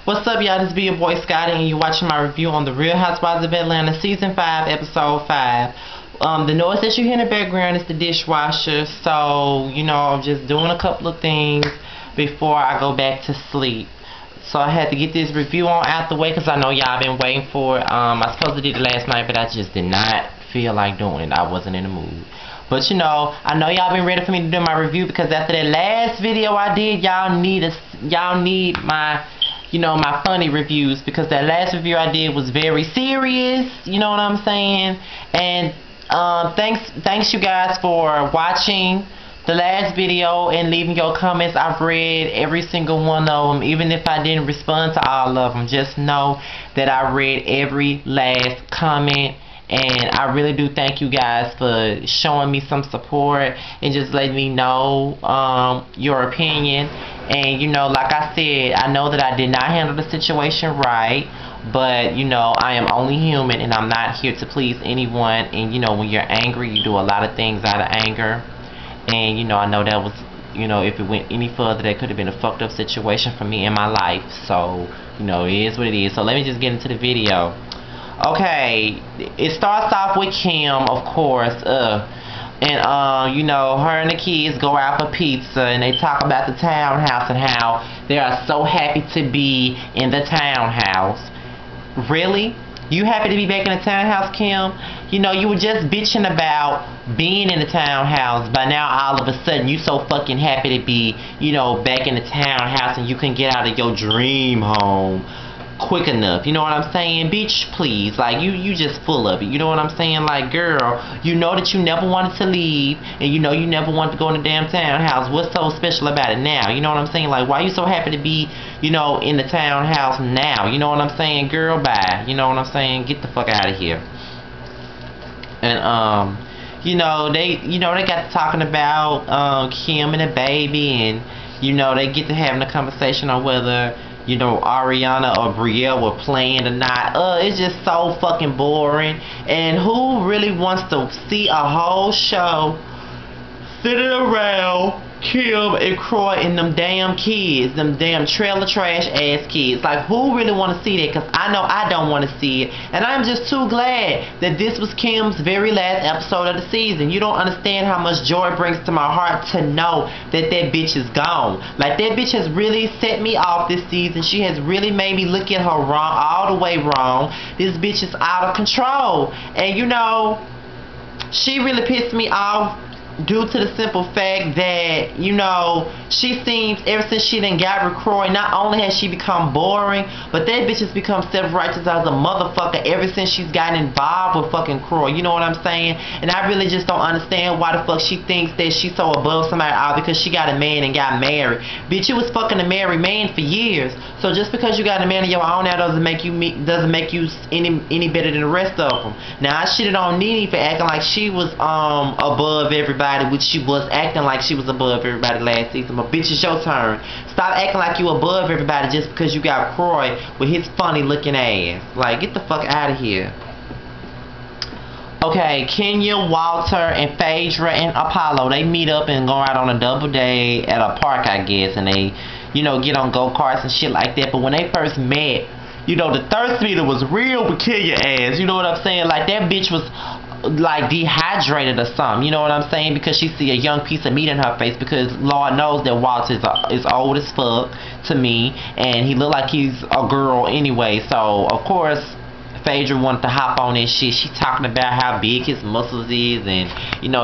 What's up, y'all? This be your boy Scotty, and you're watching my review on The Real Housewives of Atlanta, Season 5, Episode 5. The noise that you hear in the background is the dishwasher, so, I'm just doing a couple of things before I go back to sleep. So I had to get this review on out the way because I know y'all been waiting for it. I was supposed to do it last night, but I just did not feel like doing it. I wasn't in the mood. But I know y'all been ready for me to do my review because after that last video I did, y'all need my my funny reviews, because that last review I did was very serious, you know what I'm saying? And thanks you guys for watching the last video and leaving your comments. I've read every single one of them, even if I didn't respond to all of them. Just know that I read every last comment, and I really do thank you guys for showing me some support and just letting me know your opinion. And like I said, I know that I did not handle the situation right, but I am only human and I'm not here to please anyone. And when you're angry, you do a lot of things out of anger. And I know that was, if it went any further, that could have been a fucked up situation for me in my life. So it is what it is. So let me just get into the video. Okay, it starts off with Kim, of course, and her and the kids go out for pizza, and they talk about the townhouse and how they are so happy to be in the townhouse. Really? You happy to be back in the townhouse, Kim? You were just bitching about being in the townhouse, but now all of a sudden you so fucking happy to be, back in the townhouse, and you can get out of your dream home quick enough. You know what I'm saying? Bitch, please. Like, you just full of it. You know what I'm saying? Like, girl, you know that you never wanted to leave, and you never wanted to go in the damn townhouse. What's so special about it now? You know what I'm saying? Like, why you so happy to be, in the townhouse now? You know what I'm saying? Girl, bye. You know what I'm saying? Get the fuck out of here. And, they got to talking about, Kim and the baby, and, they get to having a conversation on whether Ariana or Brielle were playing or not. It's just so fucking boring. And who really wants to see a whole show sitting around Kim and Croy and them damn kids, them damn trailer trash ass kids? Like, who really want to see that? Because I know I don't want to see it. And I'm just too glad that this was Kim's very last episode of the season. You don't understand how much joy it brings to my heart to know that that bitch is gone. Like, that bitch has really set me off this season. She has really made me look at her wrong, all the way wrong. This bitch is out of control. And she really pissed me off due to the simple fact that, she seems, ever since she done got with Croy, not only has she become boring, but that bitch has become self-righteous as a motherfucker ever since she's gotten involved with fucking Croy. You know what I'm saying? And I really just don't understand why the fuck she thinks that she's so above somebody because she got a man and got married. Bitch, you was fucking a married man for years. So just because you got a man of your own now doesn't make you any better than the rest of them. Now, I shitted on Nene for acting like she was above everybody, which she was acting like she was above everybody last season. But bitch, it's your turn. Stop acting like you above everybody just because you got Croy with his funny looking ass. Like, get the fuck out of here. Okay, Kenya, Walter, and Phaedra and Apollo, they meet up and go out on a double date at a park, I guess, and they, get on go-karts and shit like that. But when they first met, the thirst meter was real with Kenya ass. You know what I'm saying? Like, that bitch was like dehydrated or something, you know what I'm saying? Because she see a young piece of meat in her face, because Lord knows that Walter is old as fuck to me, and he look like he's a girl anyway. So of course Phaedra wanted to hop on this shit. She talking about how big his muscles is, and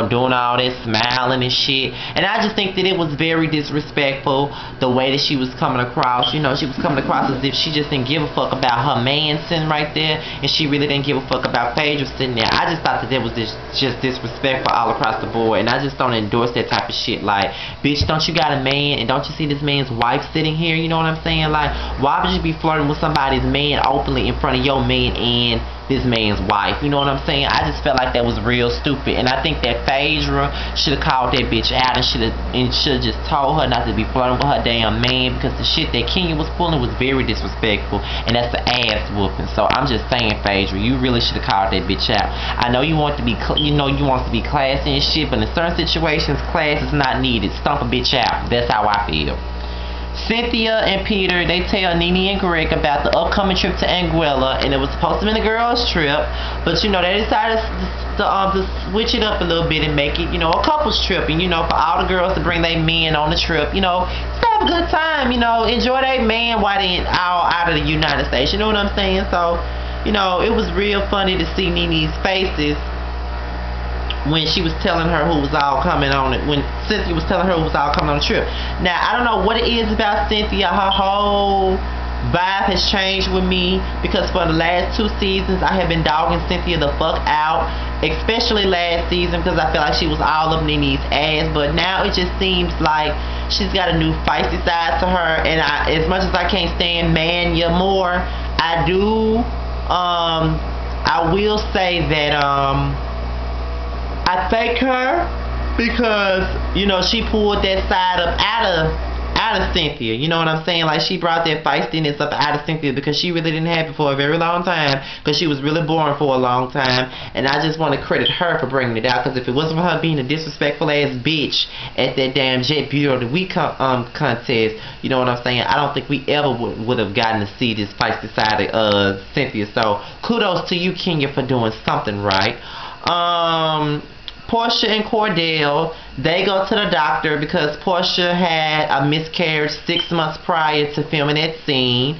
doing all that smiling and shit. And I just think that it was very disrespectful the way that she was coming across. She was coming across as if she just didn't give a fuck about her man sitting right there, and she really didn't give a fuck about Phaedra sitting there. I just thought that was just disrespectful all across the board, and I just don't endorse that type of shit. Like, bitch, don't you got a man, and don't you see this man's wife sitting here? You know what I'm saying? Like, why would you be flirting with somebody's man openly in front of your man and this man's wife? You know what I'm saying? I just felt like that was real stupid, and I think that Phaedra should have called that bitch out and should have just told her not to be flirting with her damn man, because the shit that Kenya was pulling was very disrespectful, and that's an ass whooping. So I'm just saying, Phaedra, you really should have called that bitch out. I know you want to be, you want to be classy and shit, but in certain situations, class is not needed. Stomp a bitch out. That's how I feel. Cynthia and Peter, they tell Nene and Greg about the upcoming trip to Anguilla, and it was supposed to be the girls' trip, but you know they decided to switch it up a little bit and make it, you know, a couples trip, and you know, for all the girls to bring their men on the trip, you know, just have a good time, you know, enjoy their man while they all out of the United States. You know what I'm saying? So, you know, it was real funny to see Nene's faces when she was telling her who was all coming on it, when Cynthia was telling her who was all coming on the trip. Now, I don't know what it is about Cynthia. Her whole vibe has changed with me, because for the last 2 seasons, I have been dogging Cynthia the fuck out, especially last season, because I feel like she was all up Nene's ass. But now it just seems like she's got a new feisty side to her, and as much as I can't stand Mania more, I will say that, I thank her, because, you know, she pulled that side up out of Cynthia. You know what I'm saying? Like, she brought that feistiness up out of Cynthia, because she really didn't have it for a very long time, because she was really boring for a long time. And I just want to credit her for bringing it out, because if it wasn't for her being a disrespectful ass bitch at that damn Jet Beauty of the Week contest, you know what I'm saying, I don't think we ever would have gotten to see this feisty side of Cynthia. So kudos to you, Kenya, for doing something right. Porsha and Cordell, they go to the doctor because Porsha had a miscarriage 6 months prior to filming that scene.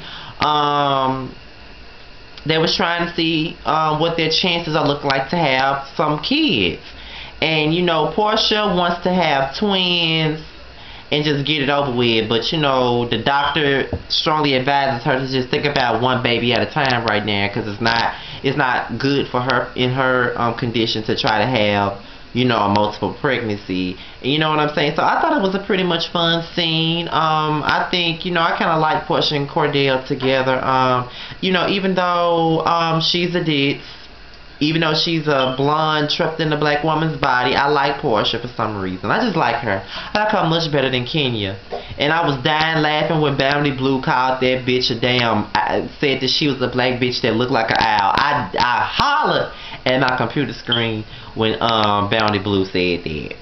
They was trying to see what their chances are looking like to have some kids. And, you know, Porsha wants to have twins and just get it over with, but you know, the doctor strongly advises her to just think about one baby at a time right now, because it's not good for her in her condition to try to have, you know, a multiple pregnancy. And you know what I'm saying? So I thought it was a pretty much fun scene. I think, you know, I kind of like Porsha and Cordell together. You know, even though she's a ditz, even though she's a blonde trapped in a black woman's body, I like Porsha for some reason. I just like her. I like her much better than Kenya. And I was dying laughing when Bounty Blue called that bitch a damn, said that she was a black bitch that looked like an owl. I hollered at my computer screen when Bounty Blue said that.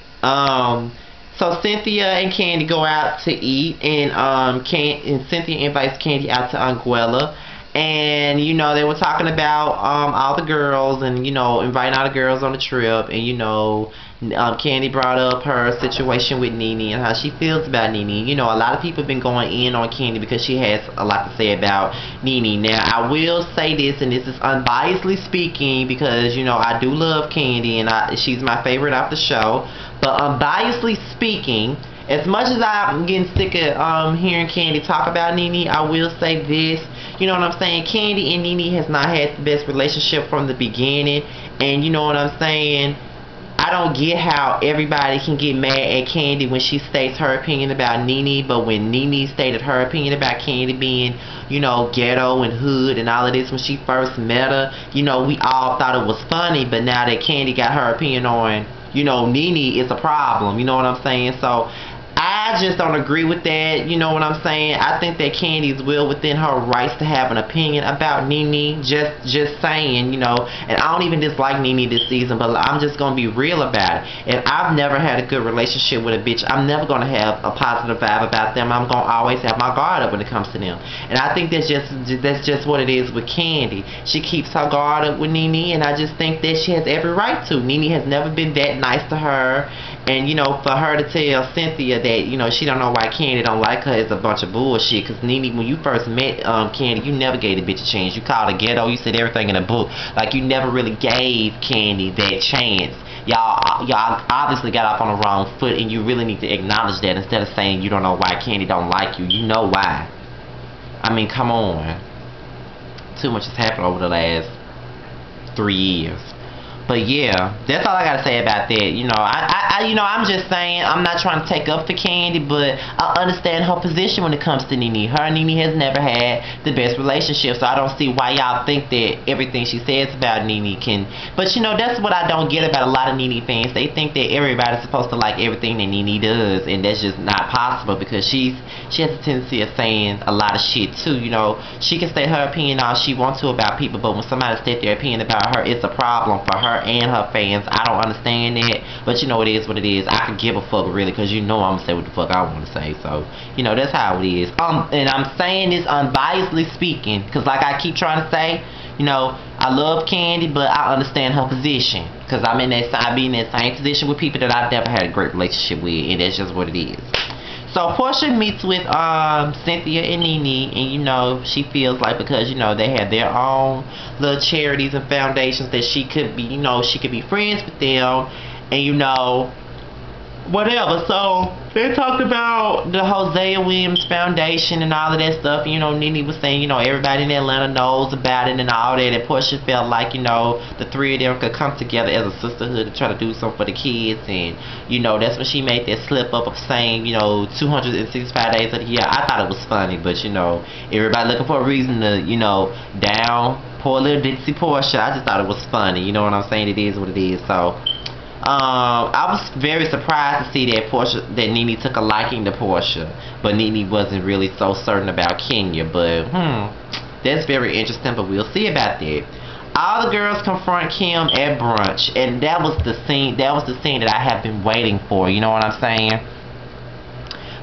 So Cynthia and Kandi go out to eat, and Cynthia invites Kandi out to Anguilla. And, you know, they were talking about all the girls, and, you know, inviting all the girls on the trip. And, you know, Kandi brought up her situation with Nene and how she feels about Nene. You know, a lot of people have been going in on Kandi because she has a lot to say about Nene. Now, I will say this, and this is unbiasedly speaking, because, you know, I do love Kandi, and she's my favorite off the show. But unbiasedly speaking, as much as I'm getting sick of hearing Kandi talk about Nene, I will say this. You know what I'm saying? Kandi and Nene has not had the best relationship from the beginning. And you know what I'm saying? I don't get how everybody can get mad at Kandi when she states her opinion about Nene, but when Nene stated her opinion about Kandi being, you know, ghetto and hood and all of this when she first met her, you know, we all thought it was funny. But now that Kandi got her opinion on, you know, Nene, it's a problem. You know what I'm saying? So I just don't agree with that. You know what I'm saying? I think that Candy's well within her rights to have an opinion about Nene. Just saying, you know. And I don't even dislike Nene this season, but I'm just gonna be real about it. If I've never had a good relationship with a bitch, I'm never gonna have a positive vibe about them. I'm gonna always have my guard up when it comes to them. And I think that's just what it is with Kandi. She keeps her guard up with Nene, and I just think that she has every right to. Nene has never been that nice to her. And, you know, for her to tell Cynthia that, you know, she don't know why Kandi don't like her is a bunch of bullshit. Because Nene, when you first met Kandi, you never gave the bitch a chance. You called her ghetto. You said everything in the book. Like, you never really gave Kandi that chance. Y'all obviously got off on the wrong foot, and you really need to acknowledge that instead of saying you don't know why Kandi don't like you. You know why. I mean, come on. Too much has happened over the last 3 years. But yeah, that's all I gotta say about that. You know, you know, I'm just saying, I'm not trying to take up for Kandi, but I understand her position when it comes to Nene. Her and Nene has never had the best relationship, so I don't see why y'all think that everything she says about Nene can. But you know, that's what I don't get about a lot of Nene fans. They think that everybody's supposed to like everything that Nene does, and that's just not possible because she has a tendency of saying a lot of shit too. You know, she can say her opinion all she wants to about people, but when somebody states their opinion about her, it's a problem for her. her and her fans. I don't understand that, but you know, it is what it is. I could give a fuck, really, because you know I'm gonna say what the fuck I want to say. So, you know, that's how it is. And I'm saying this unbiasedly speaking, because like I keep trying to say, you know, I love Kandi, but I understand her position, because I be in that same position with people that I've never had a great relationship with, and that's just what it is. So Porsha meets with Cynthia and Nene, and you know, she feels like because, you know, they have their own little charities and foundations that she could be, you know, she could be friends with them, and you know, whatever. So they talked about the Hosea Williams Foundation and all of that stuff. You know, Nene was saying, you know, everybody in Atlanta knows about it and all that, and Porsha felt like, you know, the three of them could come together as a sisterhood to try to do something for the kids. And you know, that's when she made that slip up of saying, you know, 265 days of the year. I thought it was funny, but you know, everybody looking for a reason to, you know, down poor little Dixie Porsha. I just thought it was funny. You know what I'm saying? It is what it is. So I was very surprised to see that Nene took a liking to Porsha, but Nene wasn't really so certain about Kenya. But that's very interesting. But we'll see about that. All the girls confront Kim at brunch, and that was the scene. That was the scene that I have been waiting for. You know what I'm saying?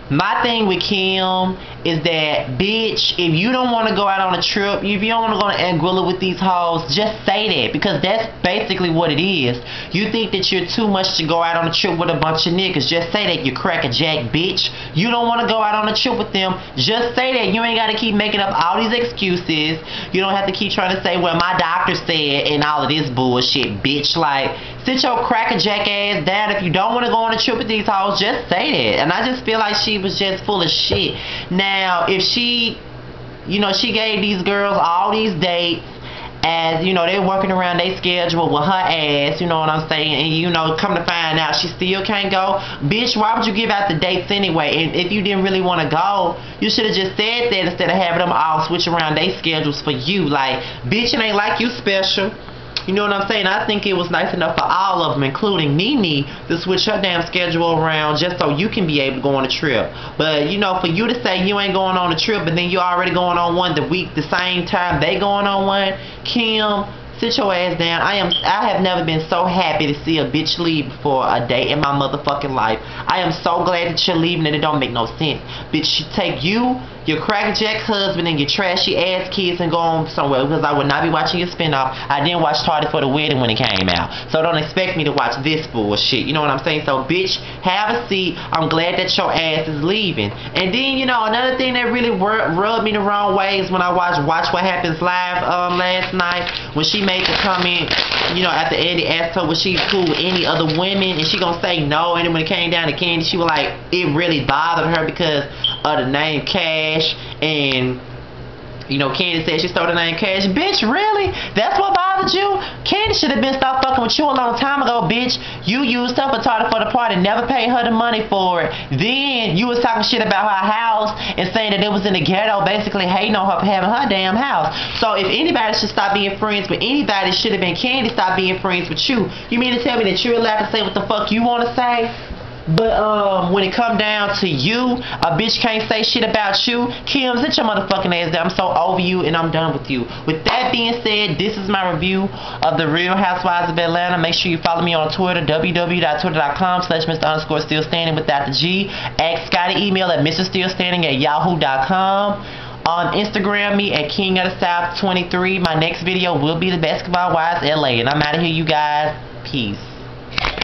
My thing with Kim is that, bitch, if you don't want to go out on a trip, if you don't want to go to Anguilla with these hoes, just say that, because that's basically what it is. You think that you're too much to go out on a trip with a bunch of niggas, just say that, you cracker-jack bitch. You don't want to go out on a trip with them, just say that. You ain't got to keep making up all these excuses. You don't have to keep trying to say, well, my doctor said, and all of this bullshit, bitch. Like, sit your cracker-jack ass down. If you don't want to go on a trip with these hoes, just say that. And I just feel like she was just full of shit. Now, if she, you know, she gave these girls all these dates, as, you know, they're working around their schedule with her ass, you know what I'm saying, and, you know, come to find out she still can't go, bitch, why would you give out the dates anyway? And if you didn't really want to go, you should have just said that instead of having them all switch around their schedules for you. Like, bitch, it ain't like you special. You know what I'm saying? I think it was nice enough for all of them, including Nene, to switch her damn schedule around just so you can be able to go on a trip. But, you know, for you to say you ain't going on a trip, but then you already going on one the same time they going on one, Kim, sit your ass down. I have never been so happy to see a bitch leave for a day in my motherfucking life. I am so glad that you're leaving, and it don't make no sense. Bitch, she take you, your crackjack husband, and your trashy ass kids and go on somewhere, because I would not be watching your spinoff. I didn't watch Tardy for the Wedding when it came out, so don't expect me to watch this bullshit. You know what I'm saying? So, bitch, have a seat. I'm glad that your ass is leaving. And then, you know, another thing that really rubbed me the wrong way is when I watched Watch What Happens Live last night, when she made the comment, you know, after Eddie asked her was she cool with any other women, and she gonna say no, and then when it came down to Kandi, she was like, it really bothered her because of the name Cash, and you know, Kandi said she stole the name Cash. Bitch, really? That's what bothered you? Kandi should have been stopped fucking with you a long time ago, bitch. You used her for Tardy for the Party, never paid her the money for it. Then you was talking shit about her house and saying that it was in the ghetto, basically hating on her for having her damn house. So if anybody should stop being friends with anybody, it should have been Kandi stop being friends with you. You mean to tell me that you're allowed to say what the fuck you want to say? But when it come down to you, a bitch can't say shit about you. Kim, sit your motherfucking ass down. I'm so over you and I'm done with you. With that being said, this is my review of the Real Housewives of Atlanta. Make sure you follow me on Twitter, www.twitter.com/MrStillStanding without the G. Ask Scotty, email at MrStillStanding@yahoo.com. On Instagram, me at King of the South 23. My next video will be the Basketball Wives LA. And I'm out of here, you guys. Peace.